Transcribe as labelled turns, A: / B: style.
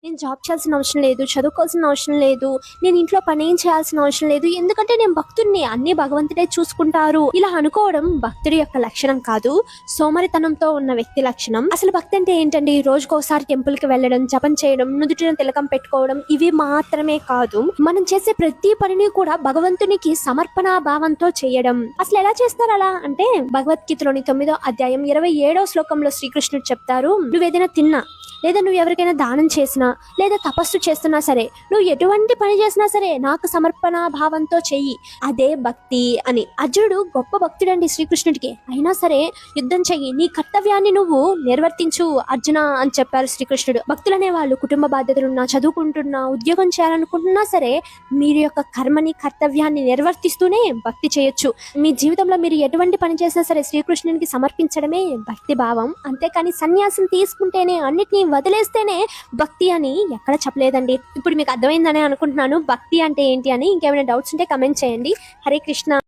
A: నేను జాబ్ చేయాల్సిన అవసరం లేదు, చదువుకోవాల్సిన అవసరం లేదు, నేను ఇంట్లో పని ఏం చేయాల్సిన అవసరం లేదు, ఎందుకంటే నేను భక్తుడిని, అన్ని భగవంతుడే చూసుకుంటారు, ఇలా అనుకోవడం భక్తుడి యొక్క లక్షణం కాదు, సోమరితనంతో ఉన్న వ్యక్తి లక్షణం. అసలు భక్తి అంటే ఏంటండి? రోజుకోసారి టెంపుల్ కి వెళ్ళడం, జపం చేయడం, నుదుటిన తిలకం పెట్టుకోవడం, ఇవి మాత్రమే కాదు, మనం చేసే ప్రతి పనిని కూడా భగవంతునికి సమర్పణ భావంతో చేయడం. అసలు ఎలా చేస్తారు అలా అంటే, భగవద్గీతలోని 9వ అధ్యాయం 27వ శ్లోకంలో శ్రీకృష్ణుడు చెప్తారు, నువ్వేదైనా తిన్నా, లేదా నువ్వు ఎవరికైనా దానం చేసినా, లేదా తపస్సు చేస్తున్నా సరే, నువ్వు ఎటువంటి పని చేసినా సరే నాకు సమర్పణ భావంతో చెయ్యి, అదే భక్తి అని. అర్జునుడు గొప్ప భక్తుడండి శ్రీకృష్ణుడికి, అయినా సరే యుద్ధం చెయ్యి, నీ కర్తవ్యాన్ని నువ్వు నిర్వర్తించు అర్జున అని చెప్పారు శ్రీకృష్ణుడు. భక్తులనే వాళ్ళు కుటుంబ బాధ్యతలున్నా, చదువుకుంటున్నా, ఉద్యోగం చేయాలనుకుంటున్నా సరే, మీరు యొక్క కర్మని, కర్తవ్యాన్ని నిర్వర్తిస్తూనే భక్తి చేయొచ్చు. మీ జీవితంలో మీరు ఎటువంటి పని చేసినా సరే శ్రీకృష్ణునికి సమర్పించడమే భక్తి భావం. అంతేకాని సన్యాసం తీసుకుంటేనే, అన్నిటినీ వదిలేస్తేనే భక్తి అని ఎక్కడ చెప్పలేదండి. ఇప్పుడు మీకు అర్థమైందని అనుకుంటున్నాను భక్తి అంటే ఏంటి అని. ఇంకేమైనా డౌట్స్ ఉంటే కమెంట్ చేయండి. హరే కృష్ణ.